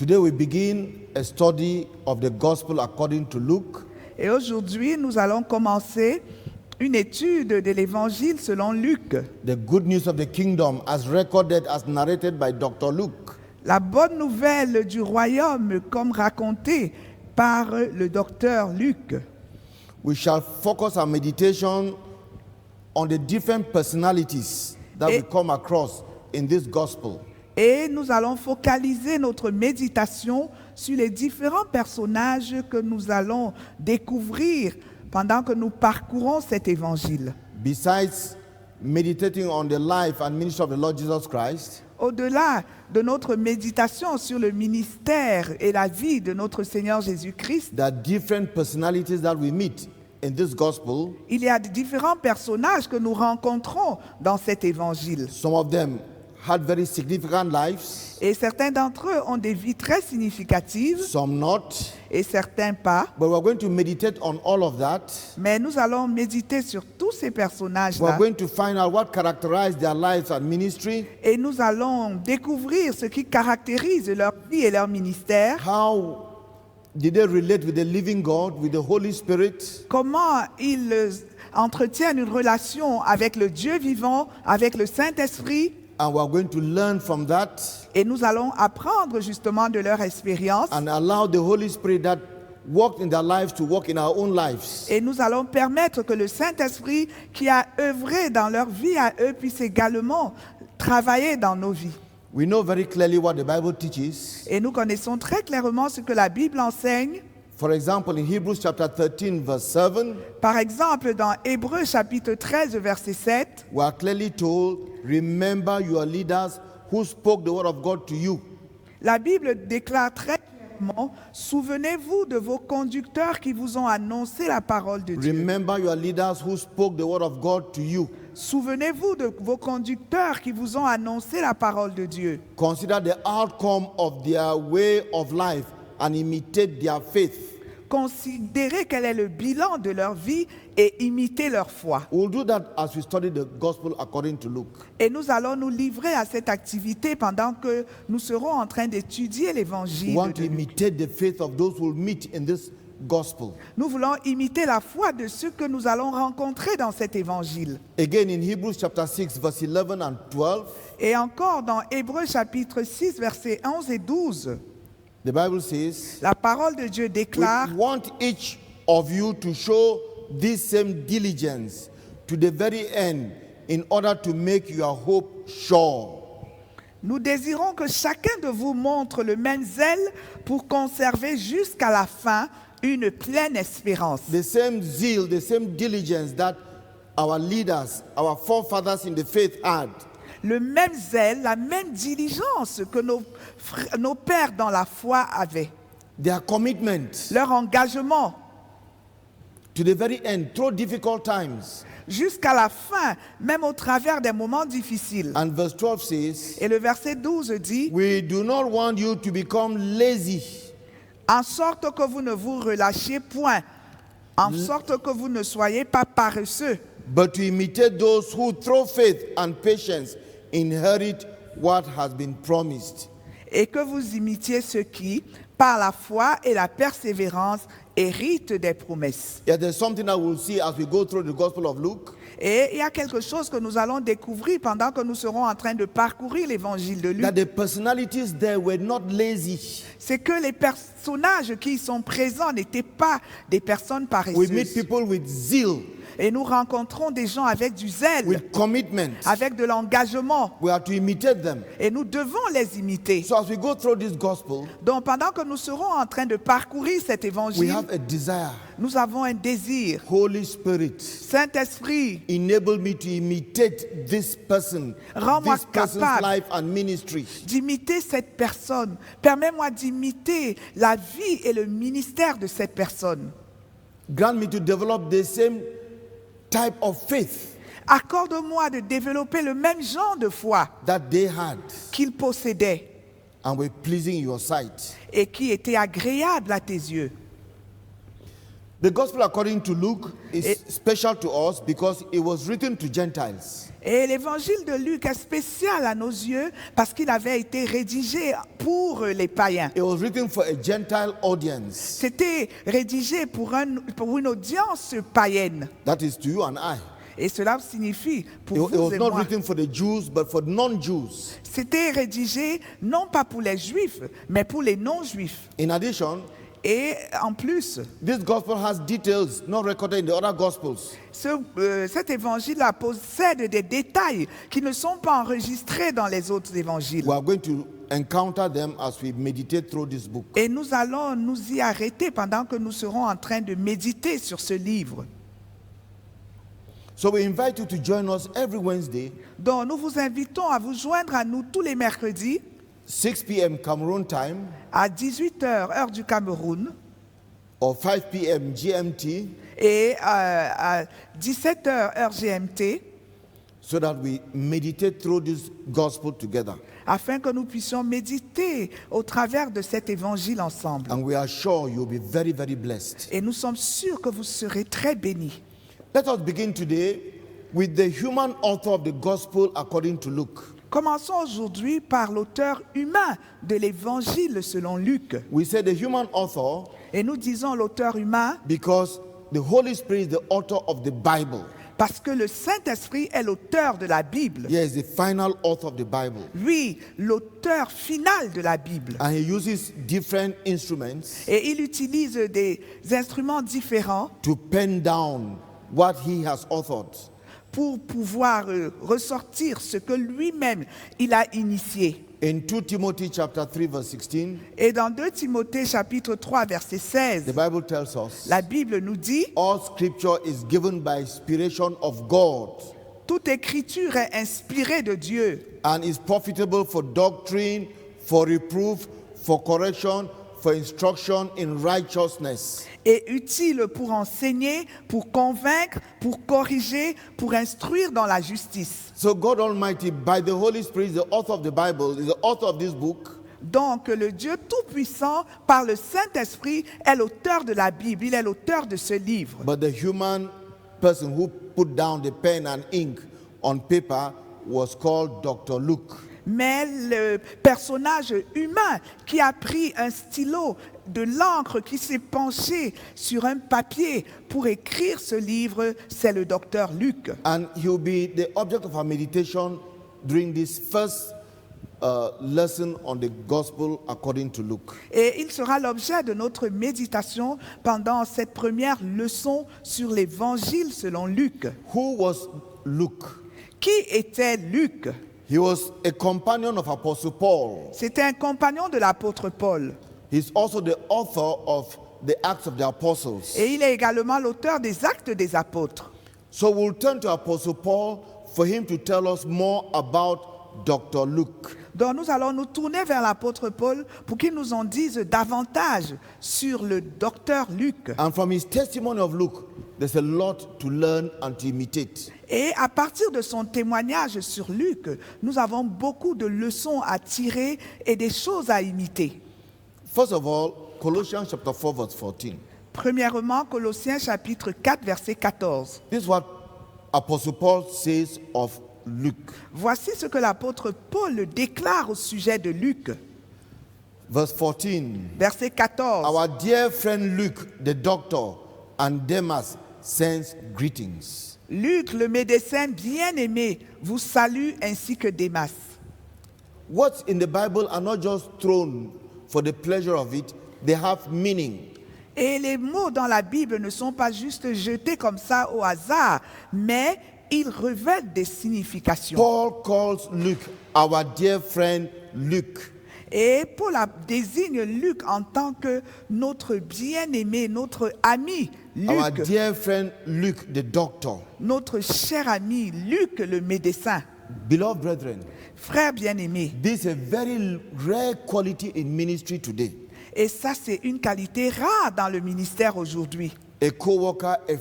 Today we begin a study of the gospel according to Luke. Et aujourd'hui, nous allons commencer une étude de l'évangile selon Luc. The good news of the kingdom as recorded, as narrated by Dr. Luke. La bonne nouvelle du royaume comme racontée par le docteur Luc. We shall focus our meditation on the different personalities that we come across in this gospel. Et nous allons focaliser notre méditation sur les différents personnages que nous allons découvrir pendant que nous parcourons cet évangile. Besides meditating on the life and ministry of the Lord Jesus Christ, Au-delà de notre méditation sur le ministère et la vie de notre Seigneur Jésus-Christ, there are different personalities that we meet in this gospel. il y a différents personnages que nous rencontrons dans cet évangile. Some of them had very significant lives, Et certains d'entre eux ont des vies très significatives some not. et certains pas. But we're going to meditate on all of that. Mais nous allons méditer sur tous ces We're personnages-là going to find out what characterized their lives and ministry, et nous allons découvrir ce qui caractérise leur vie et leur ministère. how did they relate with the living God, with the Holy Spirit, Comment ils entretiennent une relation avec le Dieu vivant, avec le Saint-Esprit. and we're going to learn from that Et nous allons apprendre justement de leur expérience. and allow the Holy Spirit that worked in their lives to work in our own lives. Et nous allons permettre que le Saint-Esprit qui a œuvré dans leur vie à eux puisse également travailler dans nos vies. We know very clearly what the Bible teaches. Et nous connaissons très clairement ce que la Bible enseigne. For example, in Hebrews chapter 13, verse 7, Par exemple, dans Hébreux chapitre 13, verset 7, we are clearly told, remember your leaders who spoke the word of God to you. la Bible déclare très clairement, souvenez-vous de vos conducteurs qui vous ont annoncé la parole de Dieu. Remember your leaders who spoke the word of God to you. Souvenez-vous de vos conducteurs qui vous ont annoncé la parole de Dieu. Consider the outcome of their way of life and imitate their faith. Considérez quel est le bilan de leur vie et imitez leur foi. We'll do that as we study the gospel according to Luke. Et nous allons nous livrer à cette activité pendant que nous serons en train d'étudier We l'évangile. want de to Luc. imitate the faith of those who will meet in this gospel. Nous voulons imiter la foi de ceux que nous allons rencontrer dans cet évangile. Again, in Hebrews chapter 6, verse 11 and 12, Et encore dans Hébreux chapitre 6, versets 11 et 12, the Bible says, la parole de Dieu we déclare want each of you to show this same diligence to the very end in order to make your hope sure. « Nous désirons que chacun de vous montre le même zèle pour conserver jusqu'à la fin une pleine espérance. » The same zeal, the same diligence that our leaders, our forefathers in the faith had. Le même zèle, la même diligence que nos pères dans la foi avaient. Their commitment Leur engagement to the very end through difficult times. jusqu'à la fin, même au travers des moments difficiles. And verse 12 says, Et le verset 12 dit, we do not want you to become lazy, en sorte que vous ne vous relâchiez point, en sorte que vous ne soyez pas paresseux, but to imitate those who through faith and patience inherit what has been promised. et que vous imitiez ceux qui, par la foi et la persévérance, héritent des promesses. Yeah, there's something that we'll see as we go through the Gospel of Luke. Et il y a quelque chose que nous allons découvrir pendant que nous serons en train de parcourir l'évangile de Luc. That the personalities there were not lazy. C'est que les personnages qui y sont présents n'étaient pas des personnes We meet paresseuses. people with zeal, Et nous rencontrons des gens avec du zèle, with commitment. avec de l'engagement. We are to imitate them. Et nous devons les imiter. So as we go through this gospel, Donc pendant que nous serons en train de parcourir cet we évangile, have a desire. nous avons un désir. Holy Spirit, Saint-Esprit, enable me to imitate this person, Rends-moi this person's capable. life and ministry. d'imiter cette personne. Permets-moi d'imiter la vie et le ministère de cette personne. Grant me to develop the same type of faith Accorde-moi de développer le même genre de foi that they had qu'ils possédaient and were pleasing in your sight. et qui était agréable à tes yeux. The gospel according to Luke is special to us because it was written to Gentiles. Et l'évangile de Luc est spécial à nos yeux parce qu'il avait été rédigé pour les païens. It was written for a Gentile audience. C'était rédigé pour une audience païenne. That is to you and I. Et cela signifie pour It vous was et not moi. written for the Jews, but for non-Jews. C'était rédigé non pas pour les juifs, mais pour les non-juifs. In addition, Et en plus, this gospel has details not recorded in the other gospels. cet évangile-là possède des détails qui ne sont pas enregistrés dans les autres évangiles. We are going to encounter them as we meditate through this book. Et nous allons nous y arrêter pendant que nous serons en train de méditer sur ce livre. So we invite you to join us every Wednesday, Donc nous vous invitons à vous joindre à nous tous les mercredis 6 p.m. Cameroon time à 18h, heure du Cameroun, or 5 p.m. GMT, et à 17h, heure GMT, so that we meditate through this gospel together. afin que nous puissions méditer au travers de cet évangile ensemble. And we are sure you'll be very, very blessed. Et nous sommes sûrs que vous serez très bénis. Let us begin today with the human author of the gospel according to Luke. Commençons aujourd'hui par l'auteur humain de l'évangile selon Luc. We say the human author Et nous disons l'auteur humain because the Holy Spirit is the author of the Bible. parce que le Saint-Esprit est l'auteur de la Bible. He is the final author of the Bible. Lui, l'auteur final de la Bible. And he uses different instruments Et il utilise des instruments différents to pen down what he has authored. pour pouvoir ressortir ce que lui-même il a initié. In 2 Timothy chapter 3 verse 16, Et dans 2 Timothée chapitre 3 verset 16, the Bible tells us, la Bible nous dit all scripture is given by inspiration of God toute écriture est inspirée de Dieu and is profitable for doctrine, for reproof, for correction, for instruction in righteousness. et utile pour enseigner, pour convaincre, pour corriger, pour instruire dans la justice. So God Almighty, by the Holy Spirit, is the author of the Bible, is the author of this book, Donc le Dieu Tout-Puissant, par le Saint-Esprit, est l'auteur de la Bible, il est l'auteur de ce livre. but the human person who put down the pen and ink on paper was called Dr. Luke. Mais le personnage humain qui a pris un stylo, de l'encre, qui s'est penché sur un papier pour écrire ce livre, c'est le docteur Luc. And he will be the object of our meditation during this first lesson on the gospel according to Luke. Et il sera l'objet de notre méditation pendant cette première leçon sur l'évangile selon Luc. Who was Luke? Qui était Luc? He was a companion of Apostle Paul. C'était un compagnon de l'apôtre Paul. He's also the author of the Acts of the Apostles. Et il est également l'auteur des Actes des Apôtres. So we'll turn to Apostle Paul for him to tell us more about Dr. Luke. Donc nous allons nous tourner vers l'apôtre Paul pour qu'il nous en dise davantage sur le docteur Luc. And from his testimony of Luke, there's a lot to learn and to imitate. Et à partir de son témoignage sur Luc, nous avons beaucoup de leçons à tirer et des choses à imiter. First of all, Colossians chapter 4 verse 14. Premièrement, Colossiens chapitre 4, verset 14. This is what Apostle Paul says of Luke. Voici ce que l'apôtre Paul déclare au sujet de Luc. Verse 14. Verset 14. Our dear friend Luke, the doctor, and Demas sends greetings. Luc, le médecin bien-aimé, vous salue ainsi que Démas. What's in the Bible are not just thrown for the pleasure of it, they have meaning. Et les mots dans la Bible ne sont pas juste jetés comme ça au hasard, mais ils revêtent des significations. Paul calls Luke our dear friend Luke. Et Paul désigne Luc en tant que notre bien-aimé, notre ami Our Luc, dear friend Luke, the doctor. notre cher ami Luc le médecin. Beloved brethren, Frère bien-aimé, this is a very rare quality in ministry today. et ça c'est une qualité rare dans le ministère aujourd'hui. A co-worker, a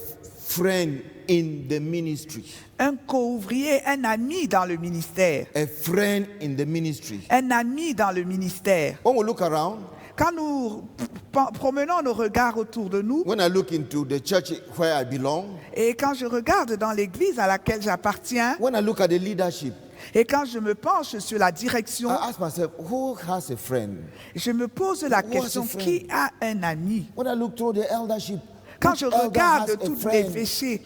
friend in the ministry. Un co-ouvrier, un ami dans le ministère. A friend in the ministry. Un ami dans le ministère. When we look around, quand nous promenons nos regards autour de nous, when I look into the church where I belong, et quand je regarde dans l'église à laquelle j'appartiens, when I look at the leadership, et quand je me penche sur la direction, I ask myself, who has a friend? je me pose la Who has question, a friend? qui a un ami? When I look through the eldership, Quand which je elder regarde has a tous les friend? péchés,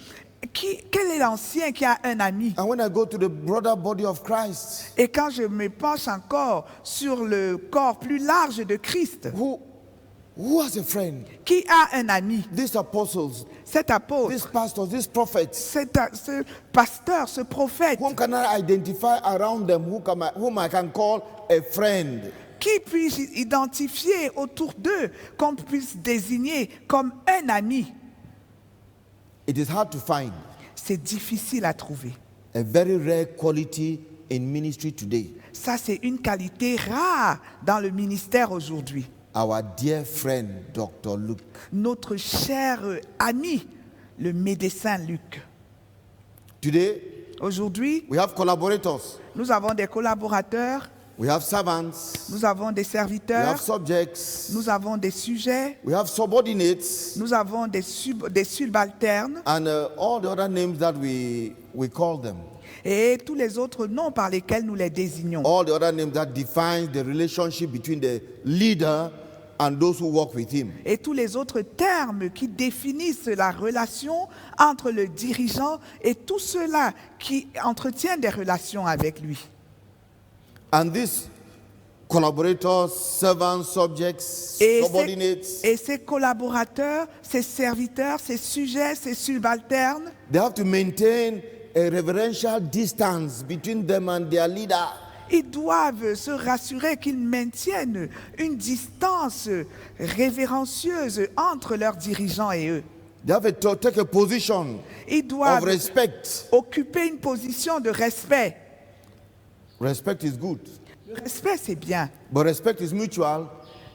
quel est l'ancien qui a un ami? And when I go to the broader body of Christ, Et quand je me penche encore sur le corps plus large de Christ, who has a friend? qui a un ami? These apostles, Cet apôtre, these pastors, these prophets. ce pasteur, ce prophète, Whom can I identify around them whom I can call a friend? qui puis-je identifier autour d'eux, qu'on puisse désigner comme un ami? It is hard to find. C'est difficile à trouver. A very rare quality in ministry today. Ça, c'est une qualité rare dans le ministère aujourd'hui. Our dear friend, Dr. Luke. Notre cher ami, le médecin Luc. Today, Aujourd'hui, we have collaborators. nous avons des collaborateurs, We have servants. nous avons des We have serviteurs, subjects. nous avons des sujets, We have subordinates. nous avons des subalternes And all the other names that we call them. et tous les autres noms par lesquels nous les désignons. All the other names that define the relationship between the leader and those who work with him. Et tous les autres termes qui définissent la relation entre le dirigeant et tous ceux-là qui entretiennent des relations avec lui. And these collaborators, servants, subjects, subordinates, Et ces collaborateurs, ces serviteurs, ces sujets, ces subalternes, they have to maintain a reverential distance between them and their leader. ils doivent se rassurer qu'ils maintiennent une distance révérencieuse entre leurs dirigeants et eux. They have to take a position Ils of doivent respect. occuper une position de respect. Respect is good, Le respect, c'est bien, but respect is mutual.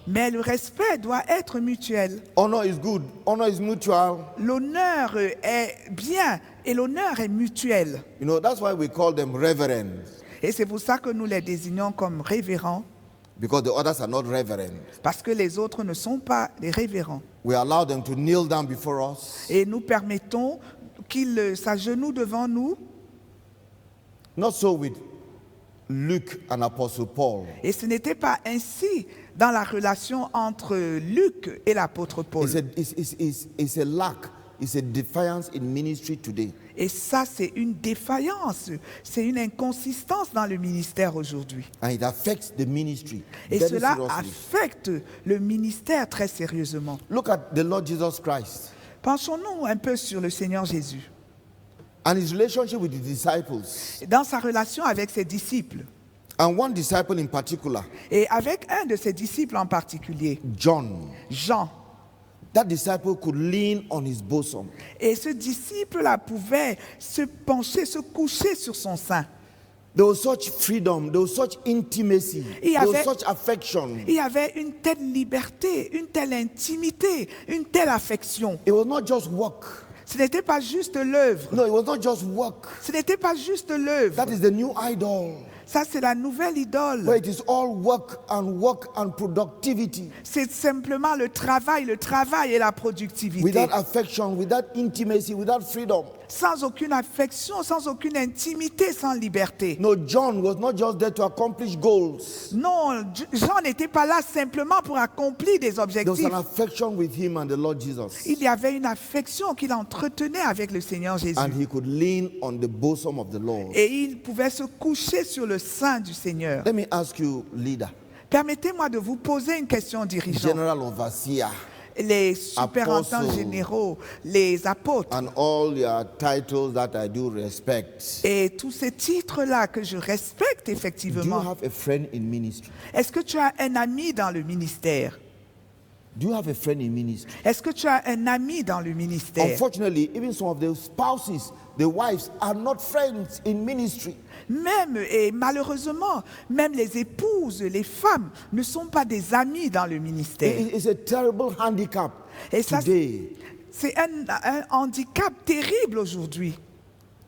mais le respect doit être mutuel. Honor is good, honor is mutual. L'honneur est bien et l'honneur est mutuel. You know, that's why we call them reverend, Et c'est pour ça que nous les désignons comme révérends, because the others are not reverend. parce que les autres ne sont pas les révérends. We allow them to kneel down before us, Et nous permettons qu'ils s'agenouillent devant nous. not so with Luke and Apostle Paul. Et ce n'était pas ainsi dans la relation entre Luc et l'apôtre Paul. It's a lack, it's a defiance in ministry today. Et ça, c'est une défaillance, c'est une inconsistance dans le ministère aujourd'hui. And it affects the ministry Et very cela seriously. affecte le ministère très sérieusement. Look at the Lord Jesus Christ Penchons-nous un peu sur le Seigneur Jésus. and his relationship with the disciples. Dans sa relation avec ses disciples, And one disciple in particular, et avec un de ses disciples en particulier, John. Jean. That disciple could lean on his bosom. Et ce disciple-là pouvait se pencher, se coucher sur son sein. There was such freedom, there was such intimacy, Il y there was avait- such affection. Il y avait une telle liberté, une telle intimité, une telle affection. It was not just work. Ce n'était pas juste l'œuvre. No, it was not just work. Ce n'était pas juste l'œuvre. That is the new idol, Ça, c'est la nouvelle idole. where it is all work and productivity. C'est simplement le travail et la productivité. Without affection, without intimacy, without freedom. Sans aucune affection, sans aucune intimité, sans liberté. No, John was not just there to accomplish goals. Non, Jean n'était pas là simplement pour accomplir des There was objectifs. an affection with him and the Lord Jesus. Il y avait une affection qu'il entretenait avec le Seigneur Jésus. And he could lean on the bosom of the Lord. Et il pouvait se coucher sur le sein du Seigneur. Let me ask you, leader, Permettez-moi de vous poser une question, dirigeant. general overseer, Les superintendants Apostle. généraux, les apôtres and all your titles that I do respect. et tous ces titres-là que je respecte Do you effectivement. have a friend in ministry? Est-ce que tu as un ami dans le ministère? Do you have a friend in ministry? Est-ce que tu as un ami dans le ministère? Unfortunately, even some of the spouses, the wives, are not friends in ministry. Même, et malheureusement, même les épouses, les femmes ne sont pas des amis dans le ministère. It's a terrible handicap Et ça, today. c'est un handicap terrible aujourd'hui.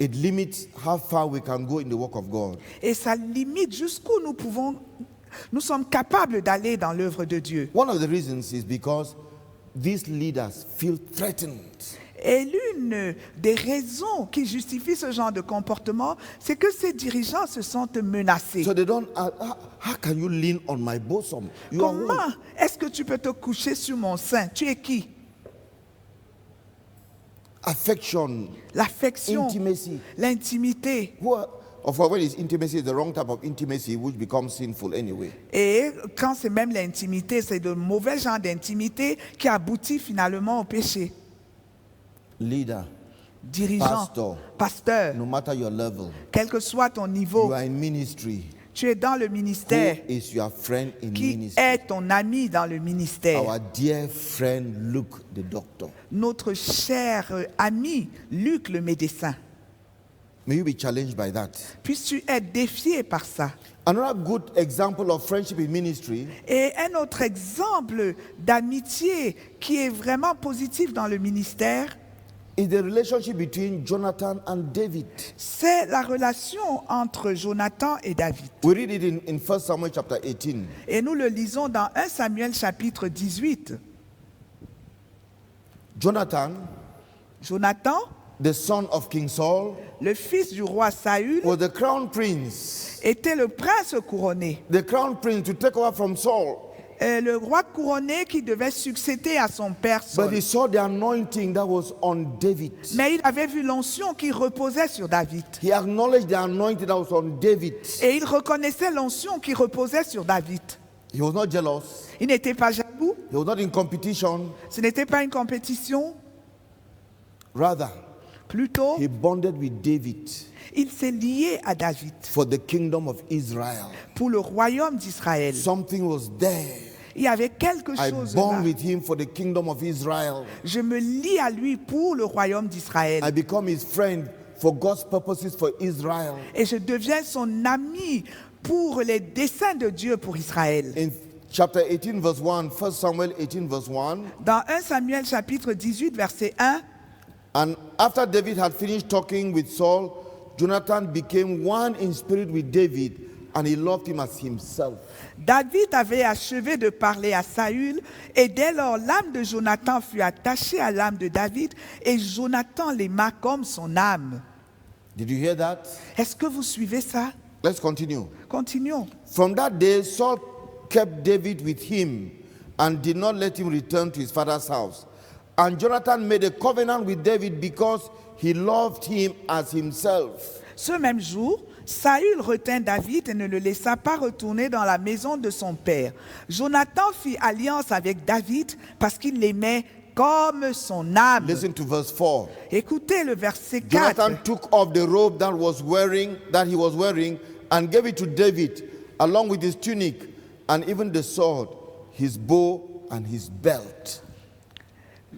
It limits how far we can go in the work of God. Et ça limite jusqu'où nous pouvons Nous sommes capables d'aller dans l'œuvre de Dieu. One of the reasons is because these leaders feel threatened. Et l'une des raisons qui justifie ce genre de comportement, c'est que ces dirigeants se sentent menacés. So they don't, how can you lean on my bosom? You are who? Comment est-ce que tu peux te coucher sur mon sein? Tu es qui? Affection, L'affection, intimacy. l'intimité. Of course, when it's intimacy, it's the wrong type of intimacy, which becomes sinful anyway. Et quand c'est même l'intimité, c'est de mauvais genre d'intimité qui aboutit finalement au péché. Leader, Dirigeant, pasteur, no matter your level, quel que soit ton you niveau, are in ministry. tu es dans le Who ministère. is your friend in Qui ministry? est ton ami dans le ministère? Our dear friend Luke, the doctor. Notre cher ami, Luc le médecin. May you be challenged by that. Puisses-tu être défié par ça? Another good example of friendship in ministry Et un autre exemple d'amitié qui est vraiment positif dans le ministère, is the relationship between Jonathan and David. c'est la relation entre Jonathan et David. We read it in 1 Samuel chapter 18. Et nous le lisons dans 1 Samuel chapitre 18. Jonathan, Jonathan, the son of King Saul, le fils du roi Saül, was the crown prince. était le prince couronné. The crown prince to take over from Saul. Le roi couronné qui devait succéder à son père But Saul. he saw the anointing that was on David. Mais il avait vu l'onction qui reposait sur David. He acknowledged the anointing that was on David. Et il reconnaissait l'onction qui reposait sur David. He was not jealous. Il n'était pas jaloux. He was not in competition. Ce n'était pas une compétition. Rather, Plutôt, he bonded with David il s'est lié à David for the kingdom of Israel. pour le royaume d'Israël. Something was there. Il y avait quelque I chose bond là. with him for the kingdom of Israel. Je me lie à lui pour le royaume d'Israël. I become his friend for God's purposes for Israel. Et je deviens son ami pour les desseins de Dieu pour Israël. In chapter 18 verse 1, 1 Samuel 18 verse 1, Dans 1 Samuel chapitre 18 verset 1, and after David had finished talking with Saul, Jonathan became one in spirit with David, and he loved him as himself. David avait achevé de parler à Saül, et dès lors l'âme de Jonathan fut attachée à l'âme de David, et Jonathan l'aima comme son âme. Did you hear that? Est-ce que vous suivez ça? Let's continue. Continuons. From that day, Saul kept David with him and did not let him return to his father's house. And Jonathan made a covenant with David because he loved him as himself. Ce même jour, Saül retint David et ne le laissa pas retourner dans la maison de son père. Jonathan fit alliance avec David parce qu'il l'aimait comme son âme. Listen to verse 4. Écoutez le verset 4. Jonathan took off the robe that he was wearing and gave it to David along with his tunic and even the sword, his bow and his belt.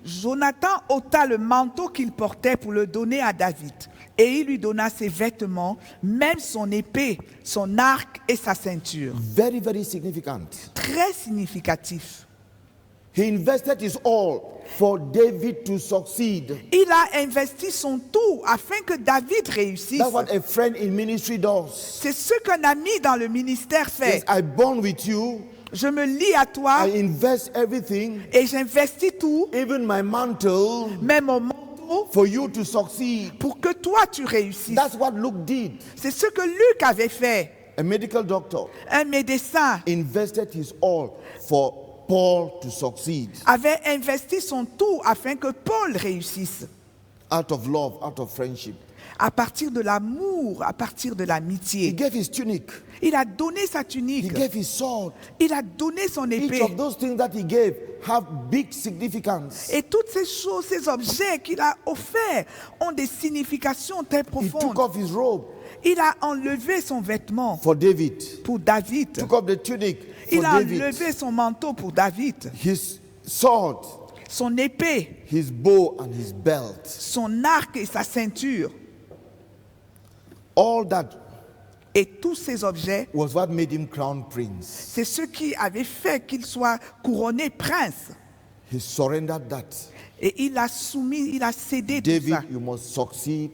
Jonathan ôta le manteau qu'il portait pour le donner à David. Et il lui donna ses vêtements, même son épée, son arc et sa ceinture. Very, very significant. Très significatif. He invested his all for David to succeed. Il a investi son tout afin que David réussisse. That's what a friend in ministry does. C'est ce qu'un ami dans le ministère fait. Yes, I bond with you. Je me lie à toi I invest everything, et j'investis tout, even my mantle, même mon manteau, for you to succeed. pour que toi tu réussisses. That's what Luke did. C'est ce que Luc avait fait. A medical doctor Un médecin invested his all for Paul to succeed. avait investi son tout afin que Paul réussisse. Out of love, out of friendship. À partir de l'amour, à partir de He l'amitié. gave his tunic. Il a donné sa He tunique. gave his sword. Il a donné son Each épée. of those things that he gave have big significance. Et toutes ces choses, ces objets qu'il a offerts ont des significations très He took profondes. off his robe Il a enlevé son vêtement for David. pour David. Took off the tunic for Il a David. enlevé son manteau pour David. His sword, Son épée, his bow and his belt. son arc et sa ceinture. All that Et tous ces objets, was what made him crown prince. c'est ce qui avait fait qu'il soit couronné prince. He surrendered that. Et il a soumis, il a cédé tout ça. David, you must succeed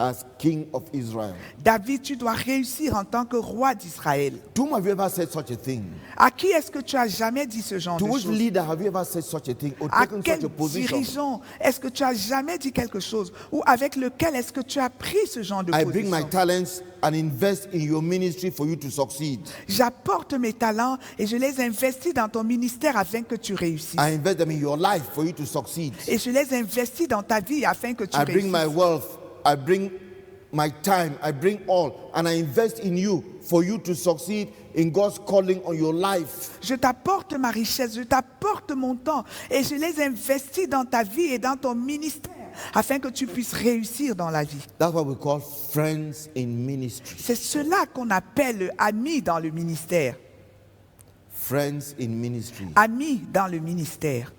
as king of Israel. David, tu dois réussir en tant que roi d'Israël. To whom have you ever said such a thing? À qui est-ce que tu as jamais dit ce genre To de which choses? leader have you ever said such a thing or À taken quel such a position? dirigeant est-ce que tu as jamais dit quelque chose? Ou avec lequel est-ce que tu as pris ce genre de I bring my position? talents and invest in your ministry for you to succeed. J'apporte mes talents et je les investis dans ton ministère afin que tu réussisses. I invest them in your life for you to succeed. Et je les investis dans ta vie afin que tu I bring my réussisses. wealth, I bring my time, I bring all, and I invest in you for you to succeed in God's calling on your life. Je t'apporte ma richesse, je t'apporte mon temps et je les investis dans ta vie et dans ton ministère afin que tu puisses réussir dans la vie. That's what we call friends in ministry. C'est cela qu'on appelle amis dans le ministère. Friends in ministry. Amis dans le ministère.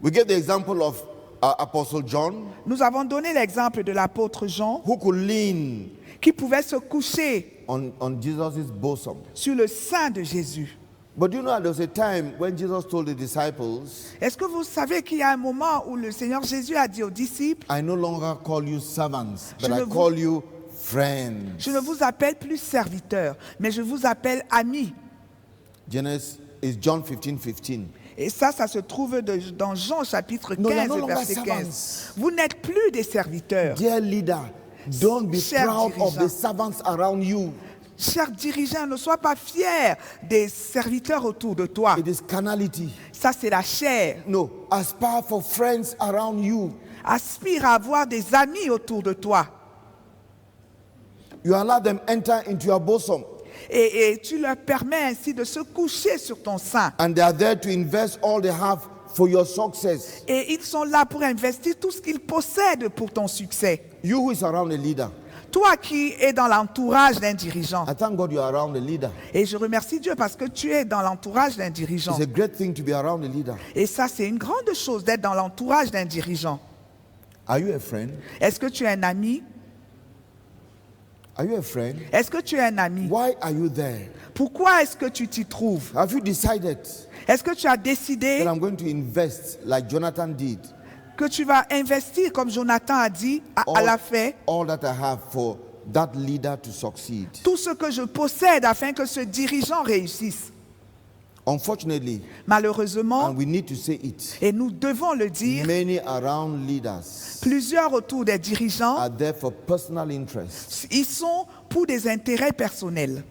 We give the example of Apostle John, Nous avons donné l'exemple de l'apôtre Jean who could lean qui pouvait se coucher on Jesus' bosom. sur le sein de Jésus. But you know, there was a time when Jesus told the disciples, Est-ce que vous savez qu'il y a un moment où le Seigneur Jésus a dit aux disciples, I no longer call you servants, but Je I ne vous- call you friends. je ne vous appelle plus serviteurs, mais je vous appelle amis. Genesis is John 15:15. Et ça se trouve dans Jean chapitre 15, No, you're no longer verset servants. 15. Vous n'êtes plus des serviteurs. Dear leader, don't be Cher proud of dirigeant. the servants around you. Chers dirigeants, ne sois pas fiers des serviteurs autour de toi. It is carnality. Ça, c'est la chair. No, aspire for friends around you. Aspire à avoir des amis autour de toi. You allow them enter into your bosom, Et tu leur permets ainsi de se coucher sur ton sein. and they are there to invest all they have for your success. Et ils sont là pour investir tout ce qu'ils possèdent pour ton succès. You who is around a leader, Toi qui es dans l'entourage d'un dirigeant. I thank God you are around a leader. Et je remercie Dieu parce que tu es dans l'entourage d'un dirigeant. It's a great thing to be around a leader. Et ça, c'est une grande chose d'être dans l'entourage d'un dirigeant. Are you a friend? Est-ce que tu es un ami? Are you a friend? Est-ce que tu es un ami? Why are you there? Pourquoi est-ce que tu t'y trouves? Have you decided Est-ce que tu as décidé that I'm going to invest like Jonathan did que tu vas investir, comme Jonathan a dit, à la fait, all that I have for that leader to succeed? tout ce que je possède afin que ce dirigeant réussisse? Unfortunately, Malheureusement, and we need to say it, et nous devons le dire, many around leaders plusieurs autour des dirigeants, are there for personal interests. ils sont pour des intérêts personnels.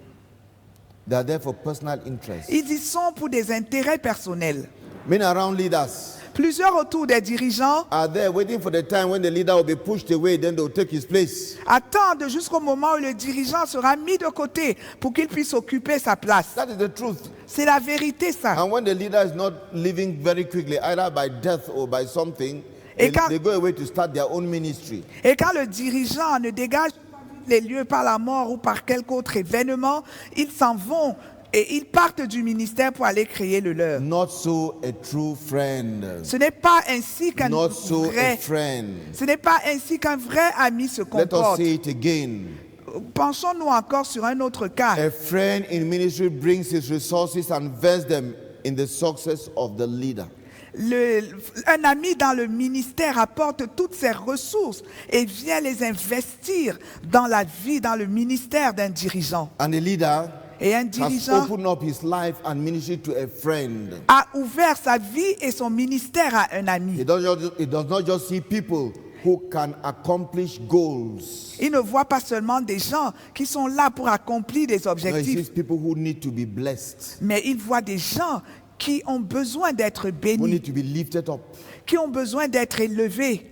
They are there for personal interests. Ils y sont pour des intérêts personnels. Many around leaders Plusieurs autour des dirigeants are there waiting for the time when the leader will be pushed away, then they will take his place. attendent jusqu'au moment où le dirigeant sera mis de côté pour qu'il puisse occuper sa place. That is the truth. C'est la vérité, ça. And when the leader is not living very quickly, either by death or by something, Et quand- they go away to start their own ministry. Et quand le dirigeant ne dégage pas les lieux par la mort ou par quelque autre événement, ils s'en vont et ils partent du ministère pour aller créer le leur. Not so a true friend. Ce n'est pas ainsi qu'un Not so a vrai, friend. ce n'est pas ainsi qu'un vrai ami se Let us comporte. say it again. Pensons-nous encore sur un autre cas. A friend in ministry brings his resources and invests them in the success of the leader. Un ami dans le ministère apporte toutes ses ressources et vient les investir dans la vie, dans le ministère d'un dirigeant. And the leader Et un has dirigeant opened up his life and ministry to a friend. a ouvert sa vie et son ministère à un ami. He does not just see people who can accomplish goals. Il ne voit pas seulement des gens qui sont là pour accomplir des No, he objectifs, sees people who need to be blessed, mais il voit des gens qui ont besoin d'être who bénis, need to be lifted up. qui ont besoin d'être élevés,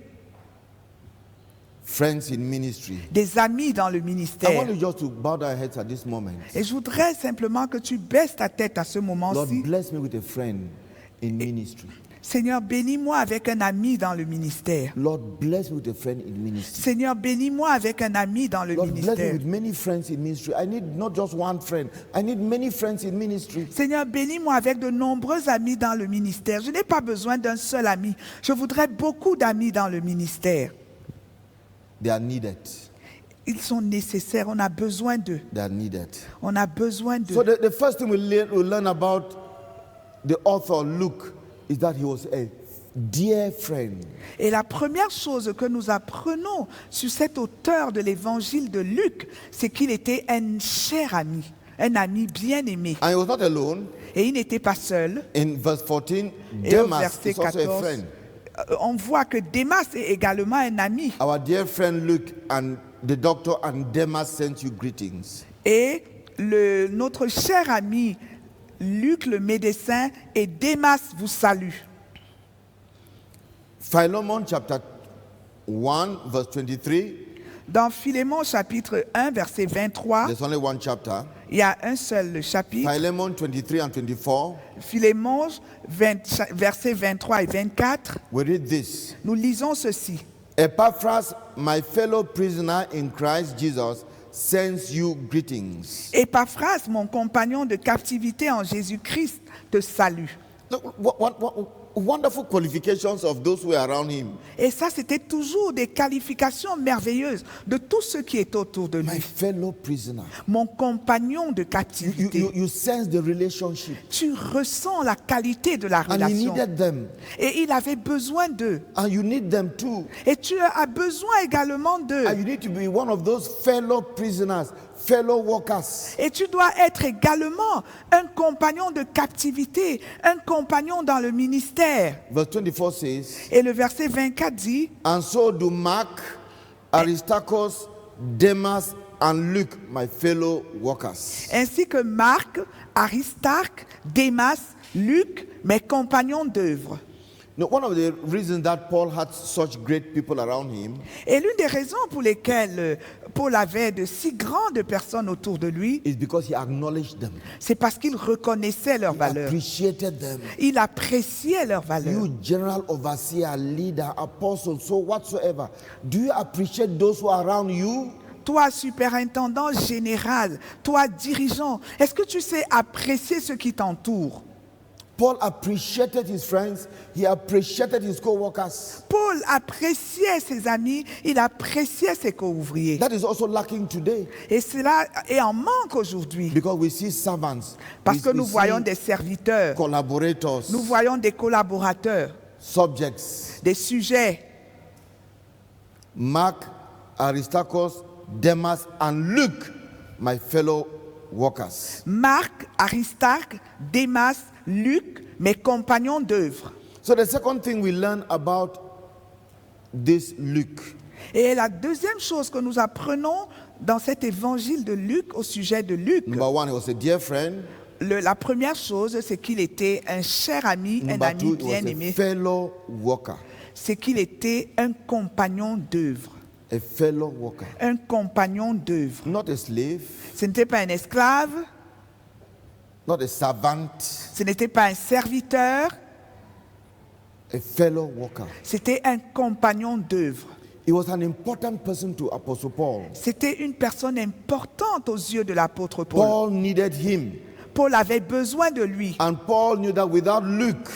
Friends in ministry. des amis dans le I ministère. want you just to bow our heads at this moment. Et je voudrais simplement que tu baisses ta tête à ce Lord, moment-ci. bless me with a friend in ministry. Seigneur, bénis-moi avec un ami dans le ministère. Lord, bless me with a friend in ministry. Seigneur, bénis-moi avec un ami dans le Lord, bless me ministère. with many friends in ministry. I need not just one friend. I need many friends in ministry. Seigneur, bénis-moi avec de nombreux amis dans le ministère. Je n'ai pas besoin d'un seul ami. Je voudrais beaucoup d'amis dans le ministère. They are needed. Ils sont nécessaires. On a besoin d'eux. They are needed. On a besoin d'eux. So the first thing we'll learn about the author Luke is that he was a dear friend. Et la première chose que nous apprenons sur cet auteur de l'évangile de Luc, c'est qu'il était un cher ami, un ami bien-aimé. And he was not alone. Et il n'était pas seul. In verse 14, Et au Demas verset is also a 14, friend. on voit que Démas est également un ami. Our dear friend Luke and the doctor and Demas sent you greetings. Et notre cher ami Luc, le médecin, et Démas vous saluent. Philemon chapter 1, verse 23. Dans Philémon chapitre 1, verset 23, There's only one chapter. il y a un seul chapitre. Philemon 23 and 24. Philémon, versets 23 et 24, We read this. nous lisons ceci. Epaphras, my fellow prisoner in Christ Jesus, sends you greetings. Épaphras, mon compagnon de captivité en Jésus-Christ, te salue. Look, what wonderful qualifications of those who are around him. Et ça, c'était toujours des qualifications merveilleuses de tout ce qui est autour de My lui. fellow prisoner. Mon compagnon de captivité. You sense the relationship. Tu ressens la qualité de la And he relation. needed them. Et il avait besoin d'eux. And you need them too. Et tu as besoin également d'eux. And you need to be one of those fellow prisoners, fellow workers. Et tu dois être également un compagnon de captivité, un compagnon dans le ministère. Verse 24 says, Et le verset 24 dit, and so do Mark, Aristarchus, Demas, and Luke, my fellow workers. ainsi que Marc, Aristarque, Démas, Luc, mes compagnons d'œuvre. Now, one of the reasons that Paul had such great people around him Et l'une des raisons pour lesquelles Paul avait de si grandes personnes autour de lui, is because he acknowledged them. c'est parce qu'il reconnaissait leurs He valeurs. appreciated them. Il appréciait leurs valeurs. You general overseer, leader, apostle, so whatsoever. Do you appreciate those who are around you? Toi, superintendant général, toi, dirigeant, est-ce que tu sais apprécier ceux qui t'entourent? Paul appreciated his friends. He appreciated his co-workers. Paul appréciait ses amis, il appréciait ses co-ouvriers. That is also lacking today Et cela est en manque aujourd'hui. because we see servants, Parce que we nous voyons see des serviteurs, collaborators, nous voyons des collaborateurs, subjects. des sujets. Mark, Aristarchus, Demas, and Luke, my fellow workers. Marc, Aristarque, Démas, Luc, mes compagnons d'œuvre. So the second thing we learn about this Luke Et la deuxième chose que nous apprenons dans cet évangile de Luc, au sujet de Luc, Number one, he was a dear friend. la première chose, c'est qu'il était un cher ami, un Number ami two, he was a bien-aimé. fellow worker. C'est qu'il était un compagnon d'œuvre. A fellow worker. Un compagnon d'œuvre. Not a slave, Ce n'était pas un esclave, not a servant, ce n'était pas un serviteur, a fellow worker. c'était un compagnon d'œuvre. He was an important person to Apostle Paul. C'était une personne importante aux yeux de l'apôtre Paul. Paul needed him. Paul avait besoin de lui. And Paul knew that without Luke,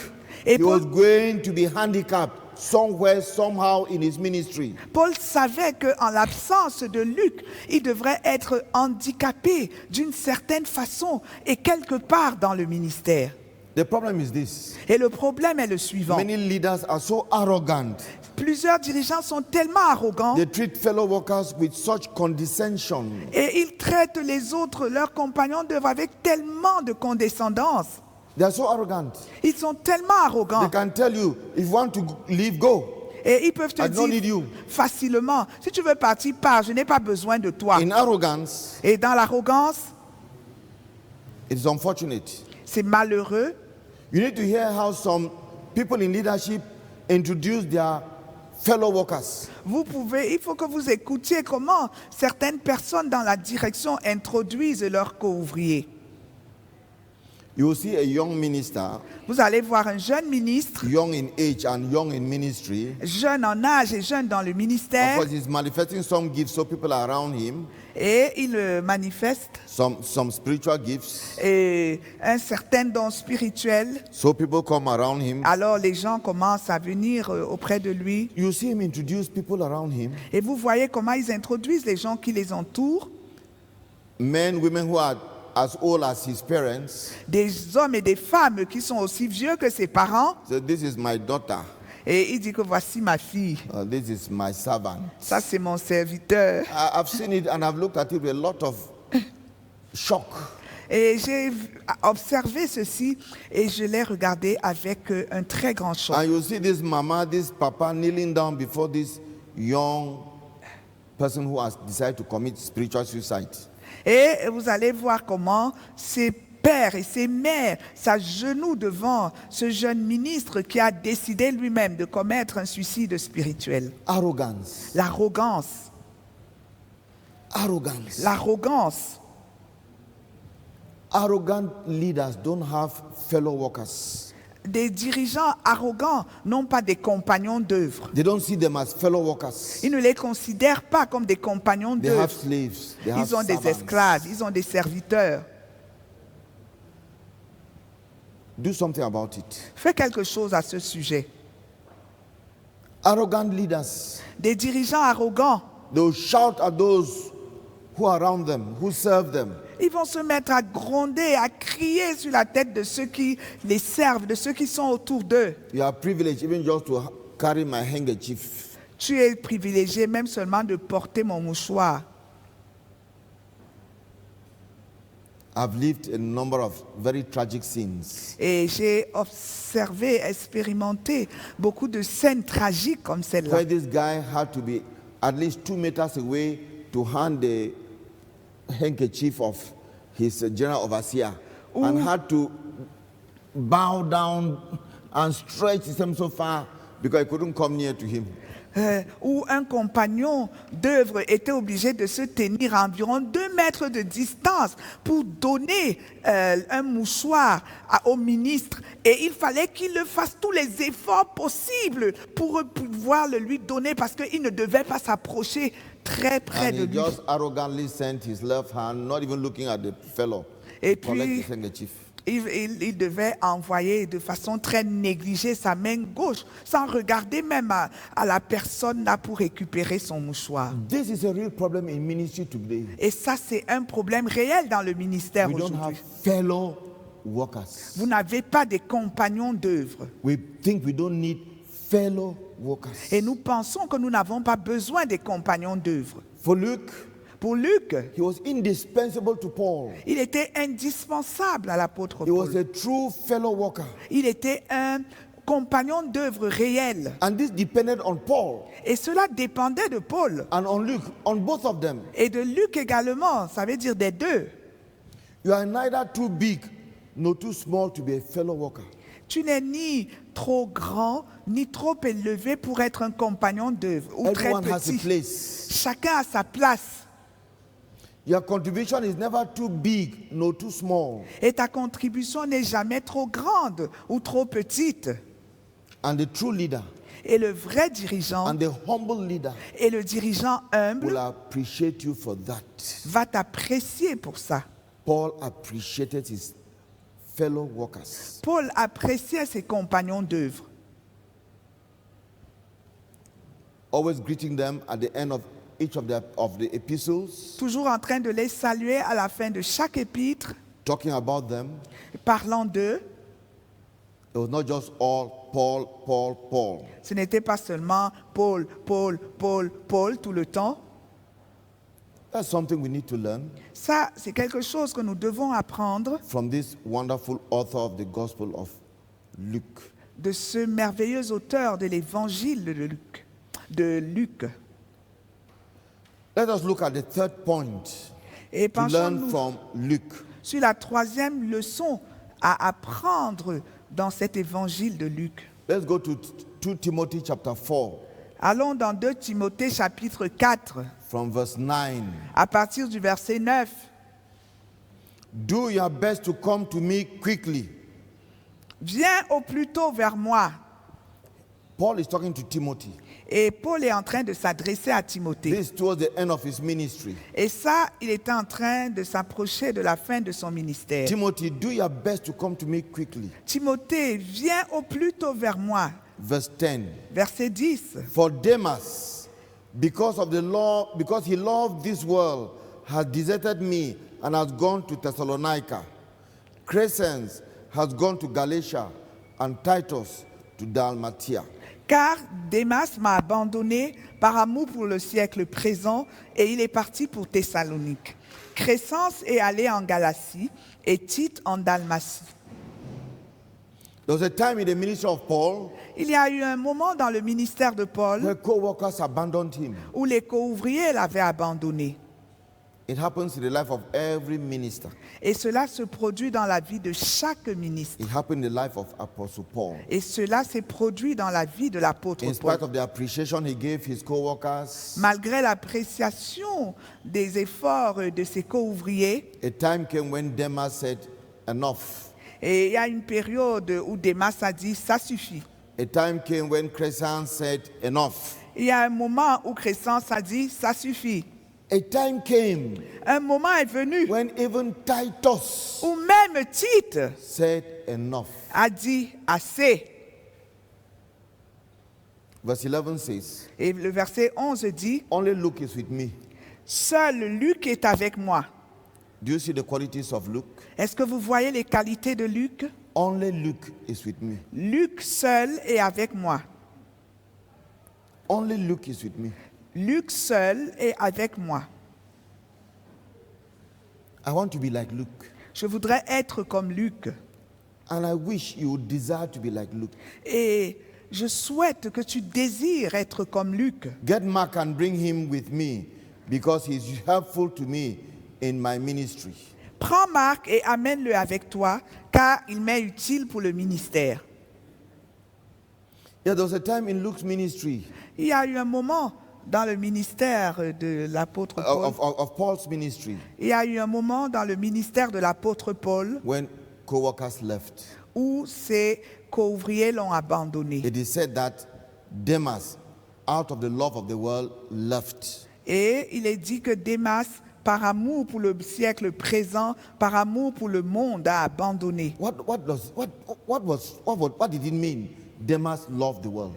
Et he was Paul, going to be handicapped somewhere, somehow in his ministry. Paul savait qu'en l'absence de Luc, il devrait être handicapé d'une certaine façon et quelque part dans le ministère. The problem is this. Et le problème est le suivant. Many leaders are so arrogant. Plusieurs dirigeants sont tellement arrogants They treat fellow workers with such condescension. et ils traitent les autres, leurs compagnons d'œuvre, avec tellement de condescendance. They are so arrogant. Ils sont tellement They arrogants can tell you, if you want to leave, go. et ils peuvent te I don't need dire you. facilement, si tu veux partir, pars, je n'ai pas besoin de toi. In arrogance, Et dans l'arrogance, it is unfortunate. c'est malheureux. You need to hear how some people in leadership introduce their fellow workers. Il faut que vous écoutiez comment certaines personnes dans la direction introduisent leurs co-ouvriers. You will see a young minister, Vous allez voir un jeune ministre, young in age and young in ministry. jeune en âge et jeune dans le Of ministère, course, he's manifesting some gifts so people are around him, et il manifeste some spiritual gifts. un certain don spirituel. So people come around him. Alors les gens commencent à venir auprès de lui. You see him introduce people around him, Et vous voyez comment ils introduisent les gens qui les entourent. men, women who are as old as his parents. Des hommes et des femmes qui sont aussi vieux que ses parents. So this is my daughter. Et il dit que voici ma fille. This is my servant. Ça, c'est mon serviteur. I've seen it and I've looked at it with a lot of shock. Et j'ai observé ceci et je l'ai regardé avec un très grand choc. And you see this mama, this papa kneeling down before this young person who has decided to commit spiritual suicide. Et vous allez voir comment ces pères et ces mères s'agenouillent devant ce jeune ministre qui a décidé lui-même de commettre un suicide spirituel. Arrogance. L'arrogance. Arrogance. L'arrogance. Arrogant leaders don't have fellow workers. Des dirigeants arrogants n'ont pas des compagnons d'œuvre. They don't see them as fellow workers. Ils ne les considèrent pas comme des compagnons They have d'œuvre. slaves. They have Ils ont des servants. esclaves, ils ont des serviteurs. Do something about it. Fais quelque chose à ce sujet. Arrogant leaders, Des dirigeants arrogants, they will shout at those who are around them, who serve them. ils vont se mettre à gronder, à crier sur la tête de ceux qui les servent, de ceux qui sont autour d'eux. You are privileged even just to carry my handkerchief. Tu es privilégié même seulement de porter mon mouchoir. I've lived a number of very tragic scenes. Et j'ai observé, expérimenté beaucoup de scènes tragiques comme celle-là. Where this guy had to be at least 2 meters away to hand the handkerchief of his general overseer and had to bow down and stretch him so far because he couldn't come near to him. Où un compagnon d'œuvre était obligé de se tenir à environ 2 mètres de distance pour donner un mouchoir au ministre. Et il fallait qu'il le fasse tous les efforts possibles pour pouvoir le lui donner parce qu'il ne devait pas s'approcher très près And de he lui. just arrogantly sent his left hand, not even looking at the fellow, Et to collect puis, his handkerchief. il devait envoyer de façon très négligée sa main gauche, sans regarder même à la personne là pour récupérer son mouchoir. This is a real problem in ministry today. Et ça, c'est un problème réel dans le ministère We don't have aujourd'hui. fellow workers. Vous n'avez pas des compagnons d'œuvre. We think we don't need fellow workers. Et nous pensons que nous n'avons pas besoin des compagnons d'œuvre. For Luke, Pour Luc, he was indispensable to Paul. il était indispensable à l'apôtre He was Paul. a true fellow worker. Il était un compagnon d'œuvre réel. And this depended on Paul Et cela dépendait de Paul. and on Luke, on both of them. Et de Luc également, ça veut dire des deux. You are neither too big nor too small to be a fellow worker. Tu n'es ni trop grand, ni trop élevé pour être un compagnon d'œuvre, ou très Everyone has a petit. place. Chacun a sa place. Your contribution is never too big nor too small. Et ta contribution n'est jamais trop grande ou trop petite. And the true leader Et le vrai dirigeant and the humble leader et le dirigeant will humble appreciate you for that. va t'apprécier pour ça. Paul appreciated his fellow workers. Paul appréciait ses compagnons d'œuvre, Always greeting them at the end of each of the epistles, toujours en train de les saluer à la fin de chaque épître, talking about them. parlant d'eux. It was not just all Paul, Paul, Paul. Ce n'était pas seulement Paul, Paul, Paul, Paul tout le temps. That's something we need to learn Ça, c'est quelque chose que nous devons apprendre from this wonderful author of the Gospel of Luke. de ce merveilleux auteur de l'évangile de Luc. Let us look at the third point Et to learn penchons-nous from Luke. sur la troisième leçon à apprendre dans cet évangile de Luc. Let's go to 2 Timothy chapter 4 Allons dans 2 Timothée chapitre 4, from verse 9. à partir du verset 9. Do your best to come to me quickly. Viens au plus tôt vers moi. Paul is talking to Timothy. Et Paul est en train de s'adresser à Timothée. This is towards the end of his ministry. Et ça, il était en train de s'approcher de la fin de son ministère. Timothy, do your best to come to me quickly. Timothée, viens au plus tôt vers moi. Verse 10. Verset 10. For Demas, because he loved this world, has deserted me and has gone to Thessalonica. Crescens has gone to Galatia, and Titus to Dalmatia. Car Démas m'a abandonné par amour pour le siècle présent et il est parti pour Thessalonique. Crescence est allé en Galatie et Tite en Dalmatie. There was a time in the ministry of Paul Il y a eu un moment dans le ministère de Paul where co-workers abandoned him. où les co-ouvriers l'avaient abandonné. It happens in the life of every minister. Et cela se produit dans la vie de chaque ministre. It happened in the life of Apostle Paul. Et cela s'est produit dans la vie de l'apôtre In Paul. spite of the appreciation he gave his co-workers, Malgré l'appréciation des efforts de ses co-ouvriers, a time came when Demas said, enough. et il y a une période où Démas a dit « ça suffit ». A time came when Crescence said, enough. Il y a un moment où Crescence a dit « ça suffit ». A time came Un moment est venu when even Titus où même Tite said, enough. a dit « assez ». Verse 11 says, Et le verset 11 dit only Luke is with me. « Seul Luc est avec moi ». Do you see the qualities of Luke? Est-ce que vous voyez les qualités de Luc? Only Luke is with me. Luc seul est avec moi. Only Luke is with me. Luc seul est avec moi. I want to be like Luke. Je voudrais être comme Luc. And I wish you would desire to be like Luke. Et je souhaite que tu désires être comme Luc. Get Mark and bring him with me because he's helpful to me in my ministry. Prends Marc et amène-le avec toi, car il m'est utile pour le ministère. Yeah, there was a time in Luke's ministry, Il y a eu un moment dans le ministère de l'apôtre Paul. of Paul's ministry, Il y a eu un moment dans le ministère de l'apôtre Paul when co-workers left. où ses co-ouvriers l'ont abandonné. It is said that Demas, out of the love of the world, left. Et il est dit que Démas, par amour pour le siècle présent, par amour pour le monde, a abandonné. What did it mean? Demas loved the world.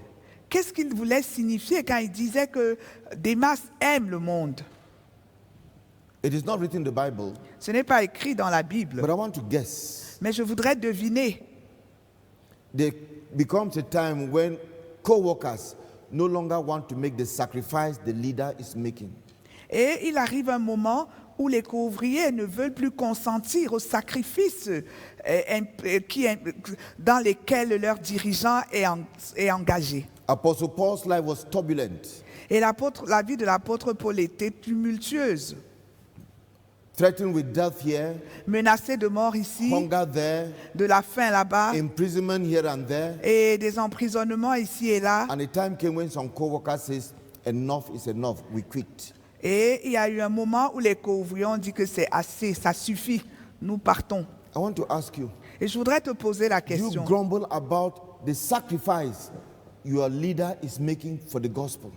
Qu'est-ce qu'il voulait signifier quand il disait que Démas aime le monde? It is not written in the Bible, Ce n'est pas écrit dans la Bible, but I want to guess. mais je voudrais deviner. There becomes a time when co-workers no longer want to make the sacrifice the leader is making. Et il arrive un moment où les co-ouvriers ne veulent plus consentir aux sacrifices dans lesquels leur dirigeant est engagé. Apostle Paul's life was turbulent, Et la vie de l'apôtre Paul était tumultueuse, threatened with death here, menacé de mort ici, hunger there, de la faim là-bas, imprisonment here and there. et des emprisonnements ici et là. And a time came when some co-workers says, enough is enough, we quit. Et il y a eu un moment où les co-ouvriers ont dit que c'est assez, ça suffit, nous partons. I want to ask you, Et je voudrais te poser la do you question. grumble about the sacrifice your leader is making for the gospel?